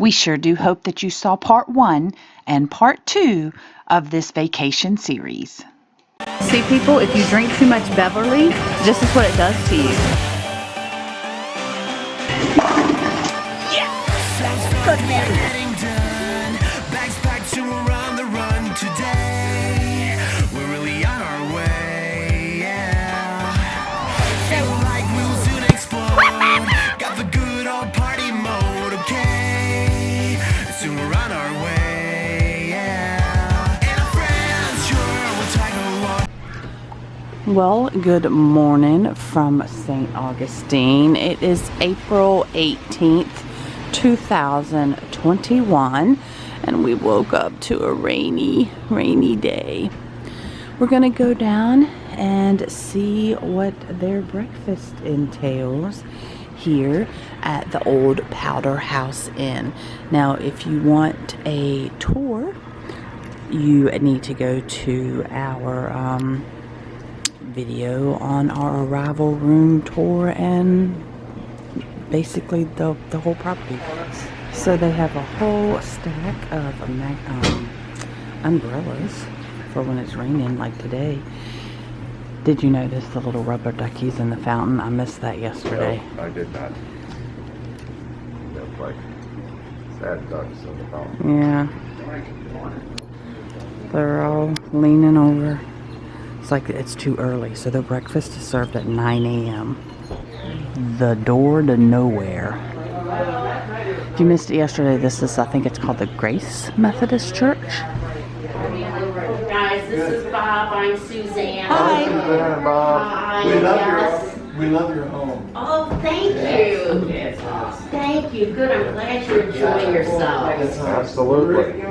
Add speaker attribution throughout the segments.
Speaker 1: We sure do hope that you saw part 1 and part 2 of this vacation series.
Speaker 2: See, people, if you drink too much Beverly, this is what it does to you.
Speaker 1: Yes! Good man. Well, good morning from St. Augustine. It is April 18th, 2021, and we woke up to a rainy day. We're gonna go down and see what their breakfast entails here at the old Powder House Inn. Now, if you want a tour, you need to go to our video on our arrival room tour and basically the whole property. So they have a whole stack of umbrellas for when it's raining like today. Did you notice the little rubber duckies in the fountain? I missed that yesterday.
Speaker 3: No, I did not. That's like sad ducks in the fountain.
Speaker 1: Yeah. They're all leaning over. It's like it's too early, so their breakfast is served at 9 a.m. The door to nowhere. If you missed it yesterday, this is, I think it's called the Grace Methodist Church.
Speaker 4: Guys, this is Bob. I'm Suzanne.
Speaker 1: Hi.
Speaker 3: Suzanne, Bob.
Speaker 4: Hi.
Speaker 3: We love your home.
Speaker 4: Oh, thank you. Thank you. Good. I'm glad you're enjoying yourself.
Speaker 3: Absolutely.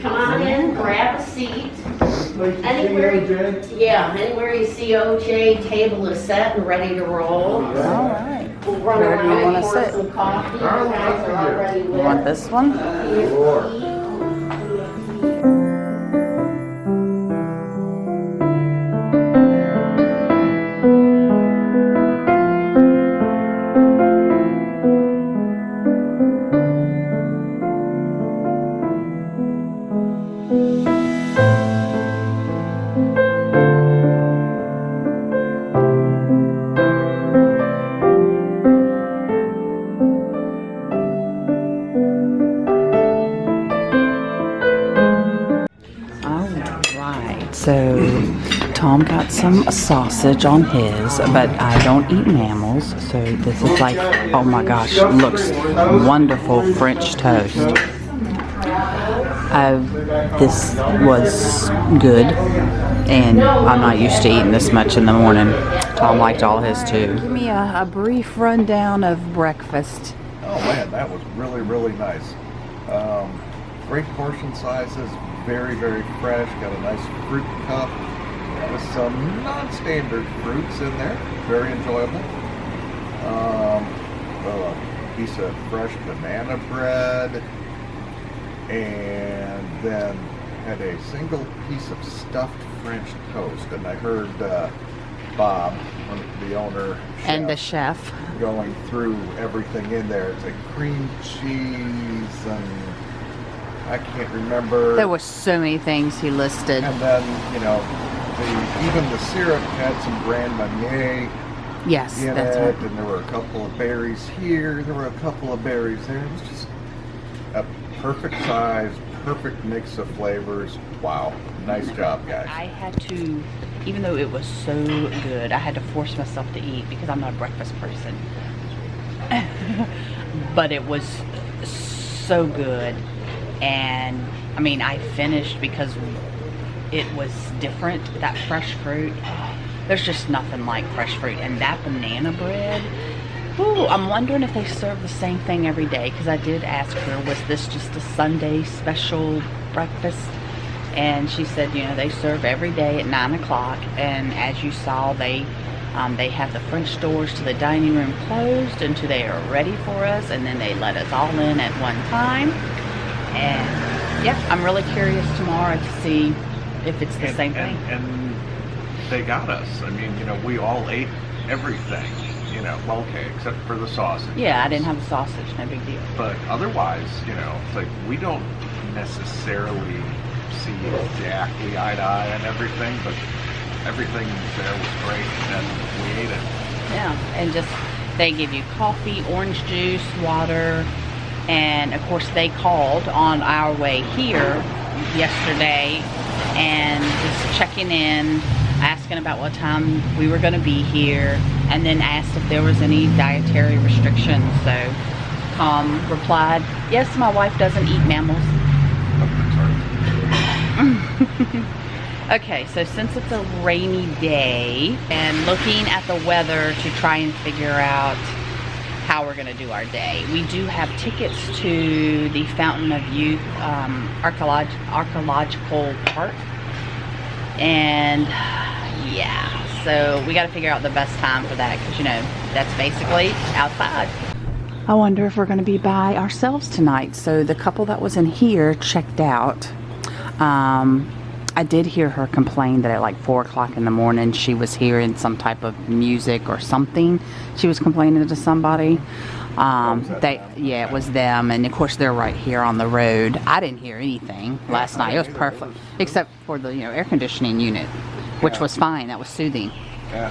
Speaker 4: Come on in, grab a seat. Anywhere you see OJ, table is set and ready to roll.
Speaker 1: All right.
Speaker 4: We'll run
Speaker 1: Where do you
Speaker 4: around
Speaker 1: wanna
Speaker 4: and pour
Speaker 1: sit?
Speaker 4: some coffee. You guys are already
Speaker 1: You want this one? So Tom got some sausage on his, but I don't eat mammals, so this is like, oh my gosh, looks wonderful French toast. This was good, and I'm not used to eating this much in the morning. Tom liked all his too. Give me a brief rundown of breakfast.
Speaker 3: Oh man, that was really nice. Great portion sizes, very fresh. Got a nice fruit cup with some non-standard fruits in there. Very enjoyable. A piece of fresh banana bread, and then had a single piece of stuffed French toast. And I heard Bob, the owner,
Speaker 1: And the chef.
Speaker 3: going through everything in there. It's like cream cheese and I can't remember.
Speaker 1: There were so many things he listed.
Speaker 3: And then, you know, even the syrup had some Grand Marnier
Speaker 1: Yes,
Speaker 3: in
Speaker 1: that's
Speaker 3: it,
Speaker 1: right.
Speaker 3: and there were a couple of berries here, there were a couple of berries there. It was just a perfect size, perfect mix of flavors. Wow, nice job, guys.
Speaker 1: I had to, even though it was so good, I had to force myself to eat because I'm not a breakfast person. But it was so good. And I mean, I finished because it was different. That fresh fruit, there's just nothing like fresh fruit. And that banana bread, ooh, I'm wondering if they serve the same thing every day, because I did ask her, was this just a Sunday special breakfast? And she said, you know, they serve every day at 9 o'clock. And as you saw, they have the French doors to the dining room closed until they are ready for us, and then they let us all in at one time. And yeah, I'm really curious tomorrow to see if it's the same thing.
Speaker 3: And they got us. I mean, you know, we all ate everything. you know, well, okay, except for the sausage.
Speaker 1: Yeah, I didn't have a sausage, no big deal.
Speaker 3: But otherwise, you know, it's like we don't necessarily see exactly eye to eye on everything, but everything there was great, and we ate it.
Speaker 1: Yeah, and just they give you coffee, orange juice, water, and of course they called on our way here yesterday and just checking in, asking about what time we were going to be here, and then asked if there was any dietary restrictions. So Tom replied, yes, my wife doesn't eat mammals. Okay, so since it's a rainy day and looking at the weather to try and figure out how we're going to do our day, we do have tickets to the Fountain of Youth archaeological park. And yeah, so we got to figure out the best time for that, because you know, that's basically outside. I wonder if we're going to be by ourselves tonight. So the couple that was in here checked out. I did hear her complain that at like 4 o'clock in the morning she was hearing some type of music or something. She was complaining to somebody. Yeah, it was them, and of course they're right here on the road. I didn't hear anything last night. It was perfect, except for the air conditioning unit, which was fine. That was soothing.
Speaker 3: Yeah.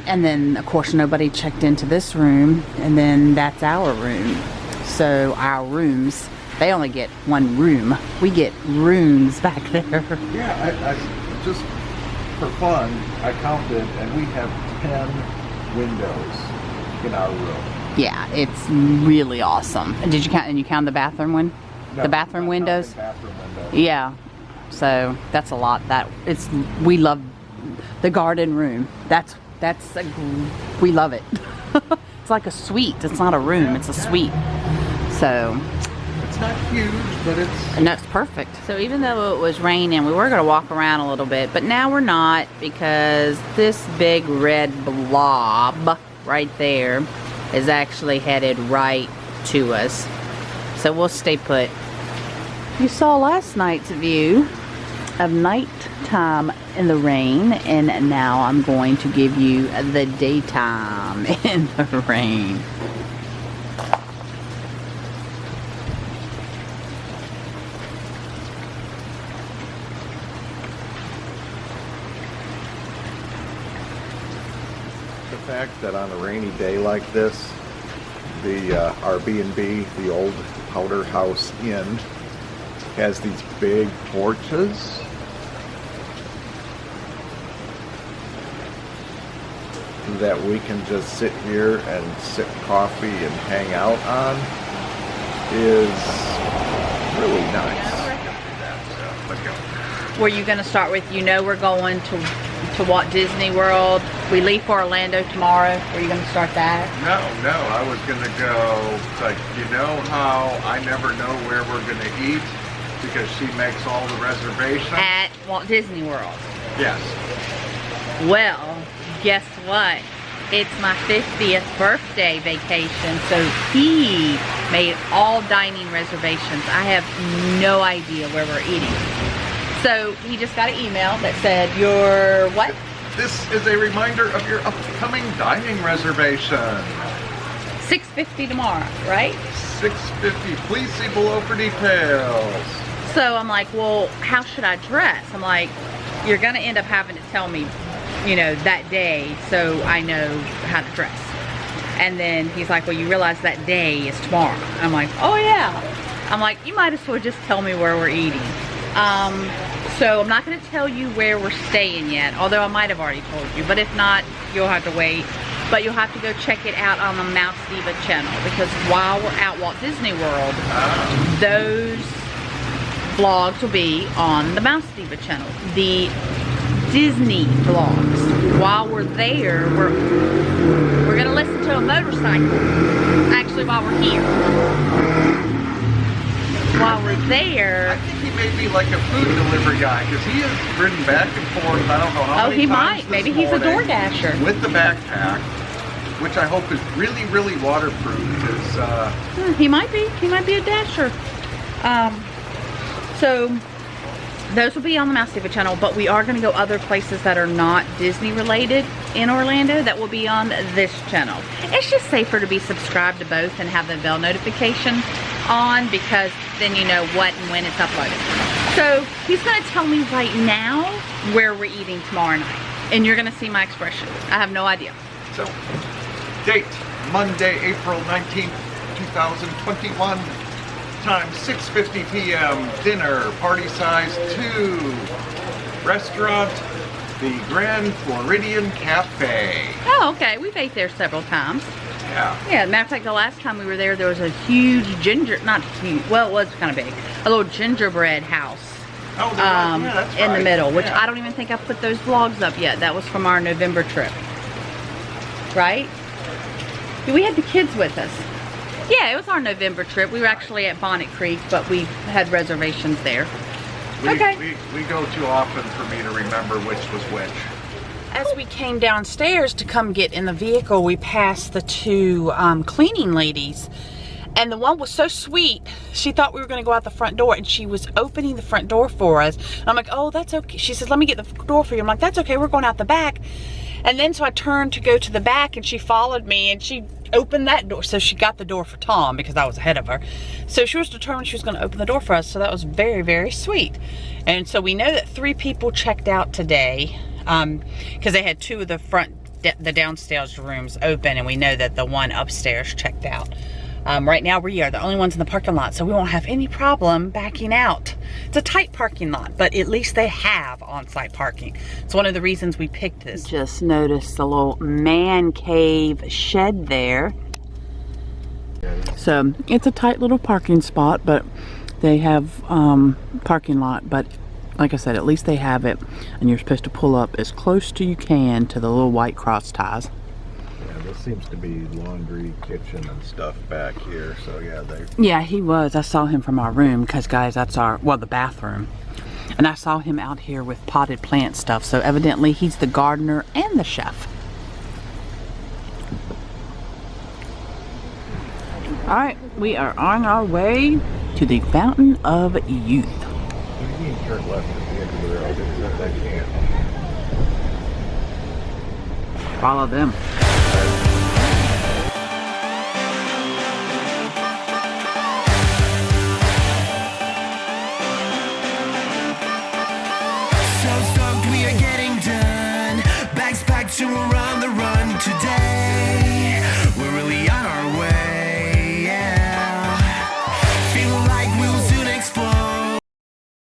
Speaker 1: And then of course nobody checked into this room, and then that's our room. So our rooms, they only get one room. We get rooms back there.
Speaker 3: Yeah, I just for fun, I counted, and we have 10 windows in our room.
Speaker 1: Yeah, it's really awesome. And did you count? And you count the bathroom one?
Speaker 3: No,
Speaker 1: the bathroom
Speaker 3: not
Speaker 1: windows?
Speaker 3: the bathroom window.
Speaker 1: Yeah. So that's a lot. We love the garden room. We love it. It's like a suite. It's not a room. It's a suite. So
Speaker 3: it's not huge, but
Speaker 1: it's perfect. So even though it was raining, we were going to walk around a little bit, but now we're not, because this big red blob right there is actually headed right to us. So we'll stay put. You saw last night's view of nighttime in the rain, and now I'm going to give you the daytime in the rain.
Speaker 3: the fact that on a rainy day like this, the Airbnb, the old Powder House Inn, has these big porches. That we can just sit here and sip coffee and hang out on is really nice.
Speaker 1: Were you going to start with, we're going to Walt Disney World. We leave for Orlando tomorrow. Were you going to start that?
Speaker 3: No, I was going to go, like, how I never know where we're going to eat because she makes all the reservations?
Speaker 1: At Walt Disney World.
Speaker 3: Yes.
Speaker 1: Well, guess what? It's my 50th birthday vacation, so he made all dining reservations. I have no idea where we're eating. So he just got an email that said, "Your what?"
Speaker 3: This is a reminder of your upcoming dining reservation.
Speaker 1: 6:50 tomorrow, right?
Speaker 3: 6:50. Please see below for details.
Speaker 1: So I'm like, well, how should I dress? I'm like, you're gonna end up having to tell me, that day, so I know how to dress. And then he's like, well, you realize that day is tomorrow. I'm like, oh yeah. I'm like, you might as well just tell me where we're eating. So I'm not going to tell you where we're staying yet, although I might have already told you, but if not, you'll have to wait. But you'll have to go check it out on the Mouse Diva channel, because while we're at Walt Disney World, those vlogs will be on the Mouse Diva channel. The Disney vlogs. While we're there, we're gonna listen to a motorcycle. Actually, while we're here. While we're there.
Speaker 3: I think he may be like a food delivery guy, because he has ridden back and forth, I don't know how many times.
Speaker 1: Oh, he might. Maybe he's a DoorDasher.
Speaker 3: With the backpack, which I hope is really, really waterproof, because
Speaker 1: he might be. He might be a dasher. So those will be on the Mouse Diva channel, but we are going to go other places that are not Disney related in Orlando that will be on this channel. It's just safer to be subscribed to both and have the bell notification on, because then you know what and when it's uploaded. So he's gonna tell me right now where we're eating tomorrow night. And you're gonna see my expression. I have no idea.
Speaker 3: So, date, Monday, April 19th, 2021. Time 6:50 p.m. Dinner, party size 2. Restaurant, the Grand Floridian Cafe.
Speaker 1: Oh, okay. We've ate there several times.
Speaker 3: Yeah.
Speaker 1: Yeah, matter of fact, the last time we were there was a huge not huge, well, it was kind of big, a little gingerbread house.
Speaker 3: Oh, yeah, that's
Speaker 1: in the
Speaker 3: right.
Speaker 1: middle, which
Speaker 3: Yeah.
Speaker 1: I don't even think I've put those vlogs up yet. That was from our November trip. Right? We had the kids with us. Yeah, it was our November trip. We were actually at Bonnet Creek, but we had reservations there. Okay.
Speaker 3: We go too often for me to remember which was which.
Speaker 1: As we came downstairs to come get in the vehicle, we passed the two cleaning ladies. And the one was so sweet, she thought we were going to go out the front door, and she was opening the front door for us. And I'm like, oh, that's okay. She says, let me get the door for you. I'm like, that's okay, we're going out the back. And then so I turned to go to the back, and she followed me, and she opened that door. So she got the door for Tom because I was ahead of her. So she was determined she was going to open the door for us. So that was very, very sweet. And so we know that 3 people checked out today, because they had 2 of the downstairs rooms open, and we know that the one upstairs checked out. Right now we are the only ones in the parking lot, so we won't have any problem backing out. It's a tight parking lot, but at least they have on-site parking. It's one of the reasons we picked this. Just noticed the little man cave shed there. So it's a tight little parking spot, but they have parking lot, but like I said, at least they have it, and you're supposed to pull up as close to you can to the little white cross ties.
Speaker 3: This seems to be laundry, kitchen, and stuff back here. So yeah,
Speaker 1: Yeah, he was. I saw him from our room, because guys, that's the bathroom. And I saw him out here with potted plant stuff. So evidently he's the gardener and the chef. All right, we are on our way to the Fountain of Youth.
Speaker 3: you can turn left at the end of the road. I can't.
Speaker 1: Follow them.
Speaker 5: So stoked we are getting done. Bags packed, so we're on the run today.